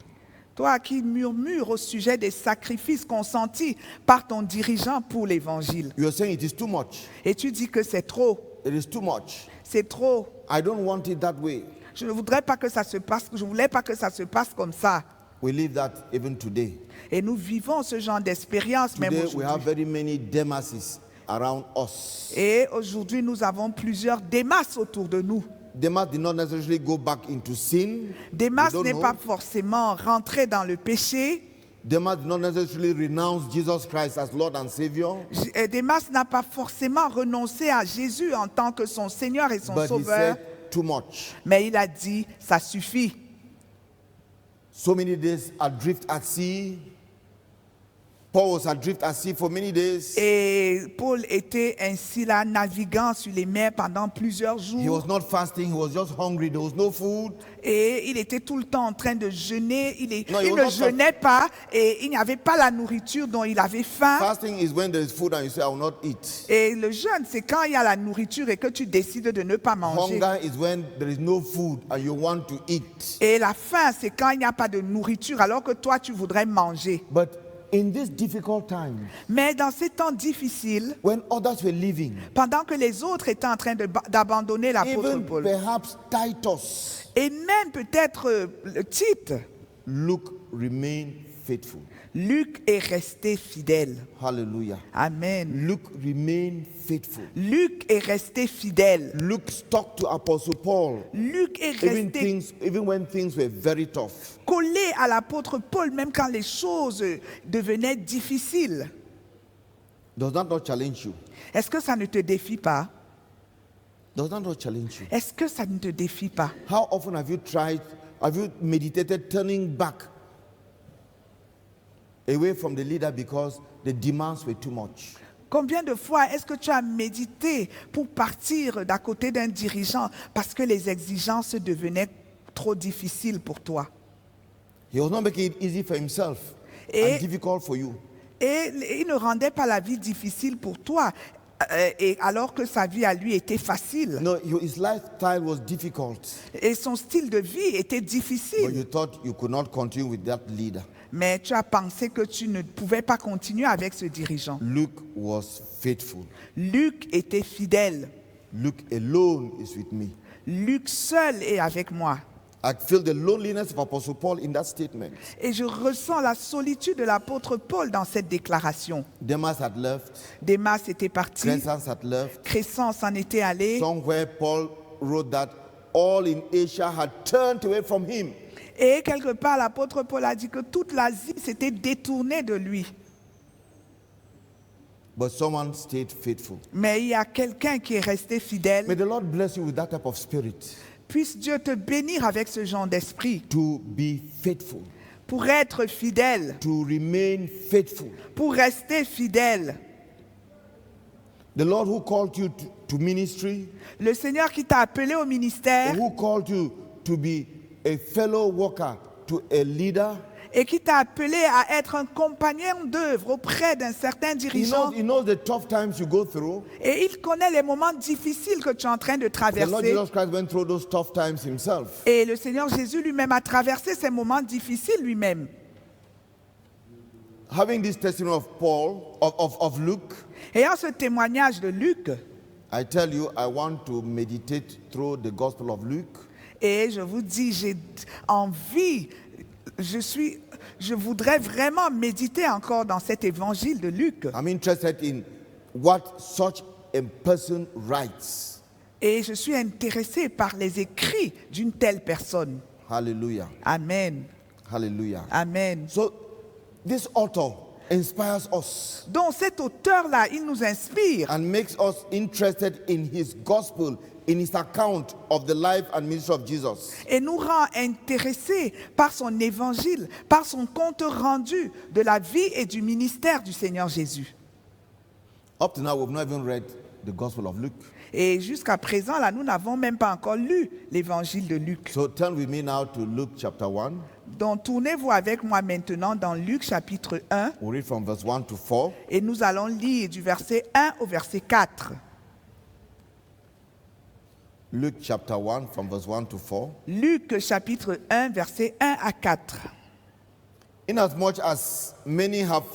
Toi qui murmures au sujet des sacrifices consentis par ton dirigeant pour l'évangile. You are saying it is too much. Et tu dis que c'est trop, It is too much. c'est trop. I don't want it that way. Je ne voudrais pas que ça se passe, je voulais pas que ça se passe comme ça. We live that even today. Et nous vivons ce genre d'expérience même Today we have aujourd'hui. very many Demases around us. Et aujourd'hui, nous avons plusieurs Démas autour de nous. Demas did not necessarily go back into sin. Démas We don't n'est know. pas forcément rentré dans le péché. Demas did not necessarily renounce Jesus Christ as Lord and Savior. Démas n'a pas forcément renoncé à Jésus en tant que son Seigneur et son But he Sauveur. said too much. Mais il a dit, ça suffit. So many days adrift at sea. Paul was adrift at sea for many days. Et Paul était ainsi là, naviguant sur les mers pendant plusieurs He jours. was not fasting, he was just hungry. There was no food. Et il était tout le temps en train de jeûner. No, he Il was ne not jeûnait pas et il n'y avait pas la nourriture dont il avait faim. Fasting is when there is food and you say, I will not eat. Et le jeûne, c'est quand il y a la nourriture et que tu décides de ne pas manger. Hunger is when there is no food and you want to eat. Et la faim, c'est quand il n'y a pas de nourriture alors que toi, tu voudrais manger. But in these difficult times, Mais dans ces temps difficiles, when others were leaving, pendant que les autres étaient en train d'abandonner l'apôtre even Paul, perhaps Titus, et même peut-être Tite, Luke remained faithful. Luc est resté fidèle. Hallelujah. Amen. Luke remained faithful. Luc est resté fidèle. Luke stuck to Apostle Paul, Luc est resté even when things were very tough. collé à l'apôtre Paul, même quand les choses devenaient difficiles. Does that not challenge you? Est-ce que ça ne te défie pas? Does that not challenge you? Est-ce que ça ne te défie pas? How often have you meditated turning back away from the leader because the demands were too much? Combien de fois est-ce que tu as médité pour partir d'à côté d'un dirigeant parce que les exigences devenaient trop difficiles pour toi? He was not making it easy for himself Et- and difficult for you. Et il ne rendait pas la vie difficile pour toi, et alors que sa vie à lui était facile. No, his lifestyle was difficult, Et son style de vie était but difficile. you thought you could not continue with that leader. Mais tu as pensé que tu ne pouvais pas continuer avec ce dirigeant. Luke was faithful. Luc était fidèle. Luke alone is with me. Luc seul est avec moi. I feel the loneliness of Apostle Paul in that statement. Et je ressens la solitude de l'apôtre Paul dans cette déclaration. Demas had left, Démas était parti, Crescens had left. Crescens s'en était allé. Somewhere Paul wrote that all in Asia had turned away from him. Et quelque part, l'apôtre Paul a dit que toute l'Asie s'était détournée de lui. But someone stayed faithful. Mais il y a quelqu'un qui est resté fidèle. May the Lord bless you with that type of spirit, Puisse Dieu te bénir avec ce genre d'esprit to be faithful, pour être fidèle, to remain faithful. pour rester fidèle. The Lord who called you to ministry, Le Seigneur qui t'a appelé au ministère who called you to be a fellow worker to a leader, et qui t'a appelé à être un compagnon d'œuvre auprès d'un certain dirigeant. he knows the tough times you go through. Et il connaît les moments difficiles que tu es en train de The Lord traverser. Jesus Christ went through those tough times himself. Et le Seigneur Jésus lui-même a traversé ces moments difficiles lui-même. Having this testimony of Paul, of Luke, Ayant ce témoignage de Luc, I tell you, I want to meditate through the Gospel of Luke. et je vous dis, j'ai envie, je voudrais vraiment méditer encore dans cet évangile de Luc. I'm interested in what such a person writes. Et je suis intéressé par les écrits d'une telle personne. Hallelujah. Amen. Hallelujah. Amen. So, this author inspires us Donc cet auteur-là, il nous inspire and makes us interested in his gospel, in his account of the life and ministry of Jesus. et nous rend intéressés par son évangile, par son compte rendu de la vie et du ministère du Seigneur Jésus. Up to now, we've not even read the Gospel of Luke. Et jusqu'à présent, là, nous n'avons même pas encore lu l'évangile de Luc. So, turn with me now to Luke chapter 1. Donc tournez-vous avec moi maintenant dans Luc chapitre 1 We'll read from verse 1 to 4. et nous allons lire du verset 1 au verset 4. Luke chapter 1 from verse 1 to 4. Luc chapitre 1 verset 1 à 4. Inasmuch as many have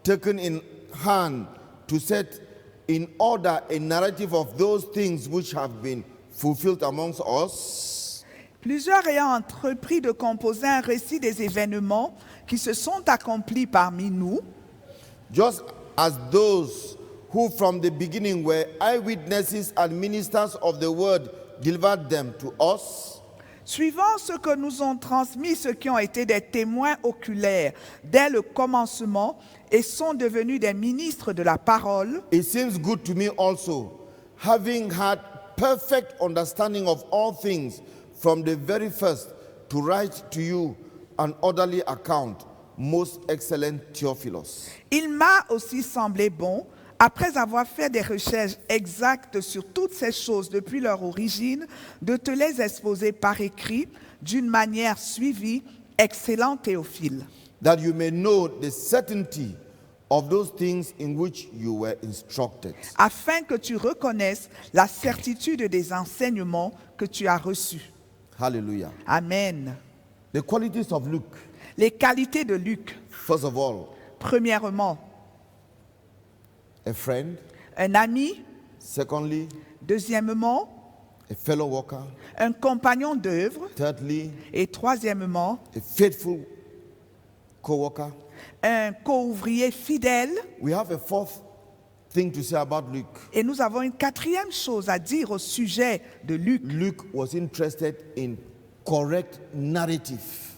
taken in hand to set in order a narrative of those things which have been fulfilled amongst us, Plusieurs ayant entrepris de composer un récit des événements qui se sont accomplis parmi nous, just as those who from the beginning were eyewitnesses and ministers of the word delivered them to us, suivant ce que nous ont transmis ceux qui ont été des témoins oculaires dès le commencement et sont devenus des ministres de la parole, it seems good to me also, having had perfect understanding of all things from the very first, to write to you an orderly account, most excellent Theophilus. il m'a aussi semblé bon, après avoir fait des recherches exactes sur toutes ces choses depuis leur origine, de te les exposer par écrit d'une manière suivie, excellent Théophile, That you may know the certainty of those things in which you were instructed. afin que tu reconnaisses la certitude des enseignements que tu as reçus. Hallelujah. Amen. The qualities of Luke, Les qualités de Luc. first of all, Premièrement, a friend. un ami. Secondly, Deuxièmement, a fellow worker. un compagnon d'œuvre. Thirdly, Et troisièmement, a faithful co-worker. un co-ouvrier fidèle. We have a fourth thing to say about Luke. Et nous avons une quatrième chose à dire au sujet de Luc. Luke was interested in correct narrative.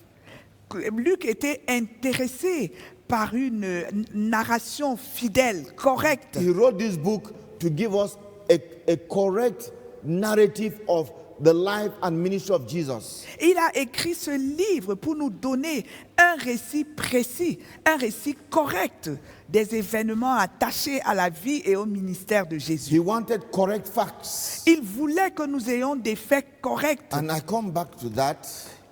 Luc était intéressé par une narration fidèle, correcte. He wrote this book to give us a correct narrative of the life and ministry of Jesus. Il a écrit ce livre pour nous donner un récit précis, un récit correct des événements attachés à la vie et au ministère de Jésus. He wanted correct facts. Il voulait que nous ayons des faits corrects. And I come back to that.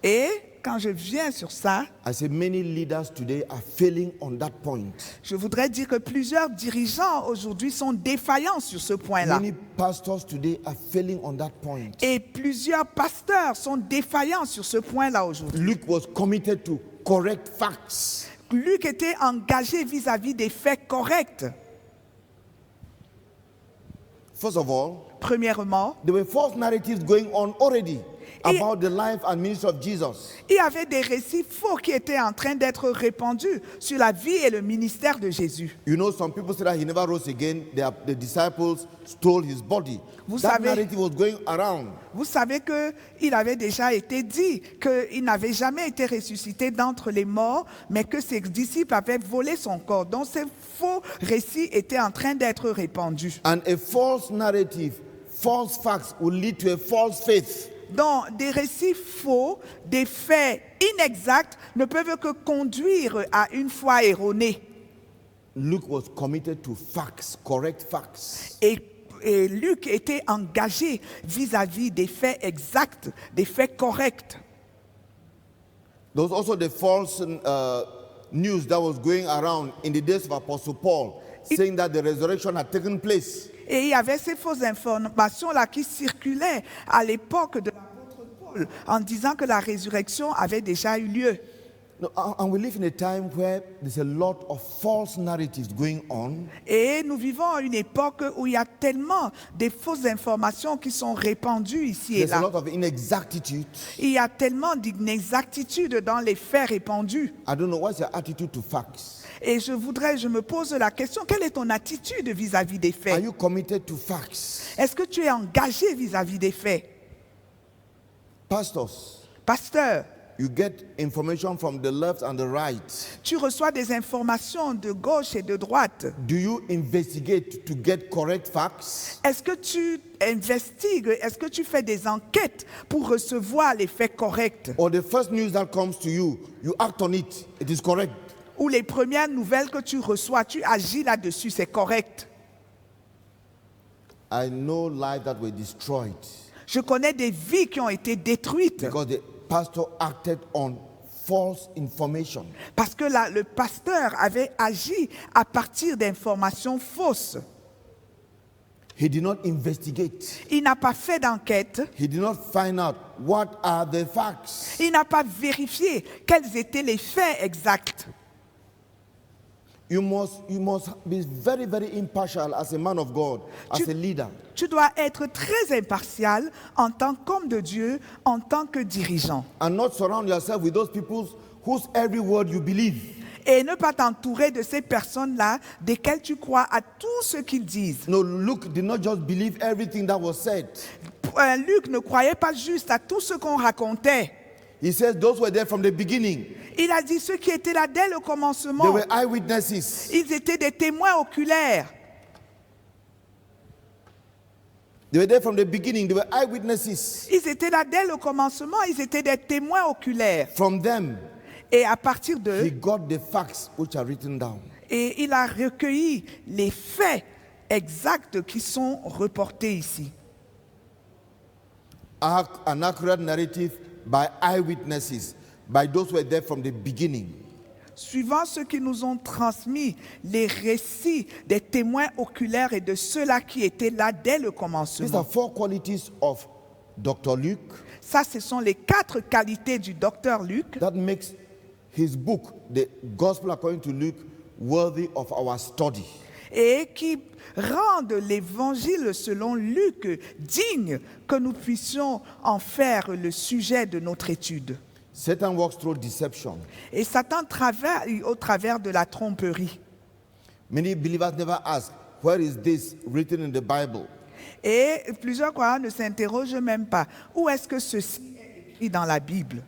Et quand je viens sur ça, I say many leaders today are failing on that point. je voudrais dire que plusieurs dirigeants aujourd'hui sont défaillants sur ce point-là. Many pastors today are failing on that point. Et plusieurs pasteurs sont défaillants sur ce point-là aujourd'hui. Luke was committed to correct facts. Luc était engagé vis-à-vis des faits corrects. First of all, Premièrement, there were false narratives going on already Et- about the life and ministry of Jesus. il y avait des récits faux qui étaient en train d'être répandus sur la vie et le ministère de Jésus. You know, some people say that he never rose again. The disciples stole his body. Vous That savez- narrative was going around. Vous savez qu'il avait déjà été dit qu'il n'avait jamais été ressuscité d'entre les morts, mais que ses disciples avaient volé son corps. Donc ces faux récits étaient en train d'être répandus. And a false narrative, false facts will lead to a false faith. Donc des récits faux, des faits inexacts ne peuvent que conduire à une foi erronée. Luke was committed to facts, correct facts. Et Luc était engagé vis-à-vis des faits exacts, des faits corrects. There was also the false news that was going around in the days of Apostle Paul, saying that the resurrection had taken place. Et il y avait ces fausses informations-là qui circulaient à l'époque de l'apôtre Paul en disant que la résurrection avait déjà eu lieu. No, and we live in a time where there's a lot of false narratives going on. Et nous vivons à une époque où il y a tellement de fausses informations qui sont répandues ici et There's a là. lot of inexactitude. Il y a tellement d'inexactitudes dans les faits répandus. I don't know, what's your attitude to facts? Et je me pose la question, quelle est ton attitude vis-à-vis des Are faits? you committed to facts? Est-ce que tu es engagé vis-à-vis des faits? Pastors, Pasteur, you get information from the left and the right. tu reçois des informations de gauche et de droite. Do you investigate to get correct facts? Est-ce que tu investigues, est-ce que tu fais des enquêtes pour recevoir les faits corrects? Or the first news that comes to you, you act on it, it is correct. Ou les premières nouvelles que tu reçois, tu agis là-dessus, c'est correct? I know lives that were destroyed Je connais des vies qui ont été détruites because the pastor acted on false information. parce que le pasteur avait agi à partir d'informations fausses. He did not investigate. Il n'a pas fait d'enquête, He did not find out what are the facts. il n'a pas vérifié quels étaient les faits exacts. You must be very, very impartial as a man of God, as a leader. Tu dois être très impartial en tant qu'homme de Dieu, en tant que dirigeant. And not surround yourself with those people whose every word you believe. Et ne pas t'entourer de ces personnes-là, desquelles tu crois à tout ce qu'ils disent. No, Luke did not just believe everything that was said. Luc ne croyait pas juste à tout ce qu'on racontait. He says those were there from the beginning. Il a dit ceux qui étaient là dès le They commencement, were eyewitnesses. ils étaient des témoins oculaires. They were there from the beginning. They were eyewitnesses. Ils étaient là dès le commencement, ils étaient des témoins oculaires. From them, Et à partir he d'eux, got the facts which are written down. et il a recueilli les faits exacts qui sont reportés ici. An accurate narrative by eyewitnesses, by those who were there from the beginning. Suivant ceux qui nous ont transmis les récits des témoins oculaires et de ceux-là qui étaient là dès le These are commencement. 4 qualities of Dr. Luke Ça, ce sont les 4 qualités du docteur Luc that makes his book, the Gospel according to Luke, worthy of our study. et qui rendent l'évangile selon Luc digne que nous puissions en faire le sujet de notre étude. Satan works through deception. Et Satan travaille au travers de la tromperie. Many believers never ask, where is this written in the Bible? Et plusieurs croyants ne s'interrogent même pas. Où est-ce que ceci est écrit dans la Bible?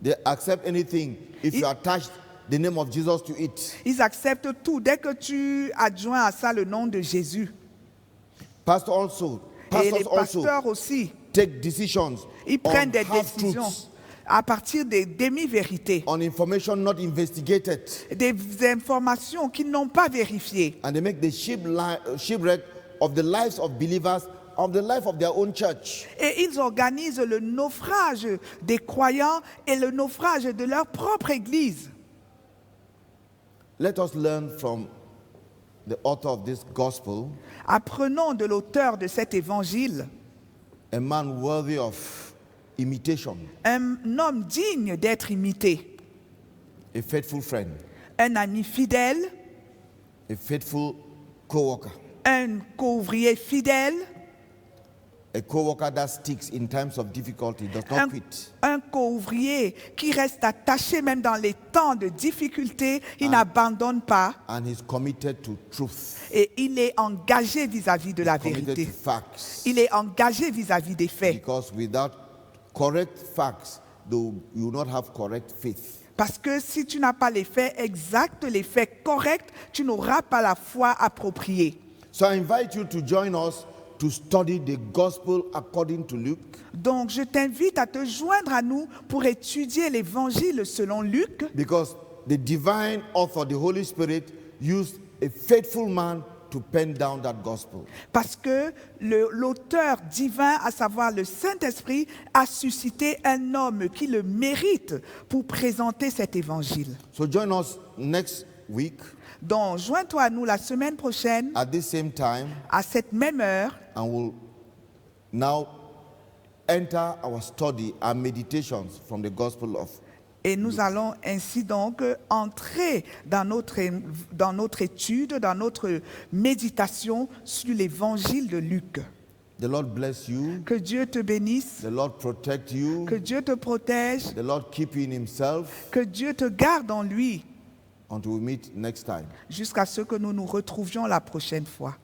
They accept anything if you attach the name of Jesus to it. Ils acceptent tout dès que tu adjoins à ça le nom de Jésus. Pastors Et les also pasteurs aussi, take decisions ils on prennent des décisions half-truths, à partir des demi-vérités, on information not investigated, des informations qu'ils n'ont pas vérifiées. and they make the shipwreck of the lives of believers, of the life of their own church. Et ils organisent le naufrage des croyants et le naufrage de leur propre Église. Let us learn from the author of this gospel, Apprenons de l'auteur de cet évangile, a man worthy of imitation, un homme digne d'être imité, a faithful friend, un ami fidèle, a faithful co-worker, un co-ouvrier fidèle, a co-worker that sticks in times of difficulty, does not quit. un co-ouvrier qui reste attaché même dans les temps de difficulté, il n'abandonne pas And he's committed to truth, et il est engagé vis-à-vis de la committed vérité. to facts. Il est engagé vis-à-vis des faits. Because without correct facts, you will not have correct faith. Parce que si tu n'as pas les faits exacts, les faits corrects, tu n'auras pas la foi appropriée. So I invite you to join us to study the gospel according to Luke. Donc je t'invite à te joindre à nous pour étudier l'évangile selon Luc, Because the divine author, the Holy Spirit, used a faithful man to pen down that gospel. parce que l'auteur divin, à savoir le Saint-Esprit, a suscité un homme qui le mérite pour présenter cet évangile. So join us next week Donc joins-toi à nous la semaine prochaine, at this same time, à cette même heure, and we'll now enter our study, our meditations from the gospel of. et nous allons ainsi donc entrer dans notre étude, dans notre méditation sur l'évangile de Luc. The Lord bless you. Que Dieu te bénisse, The Lord protect you. que Dieu te protège, The Lord keep you in himself que Dieu te garde en lui until we meet next time. jusqu'à ce que nous nous retrouvions la prochaine fois.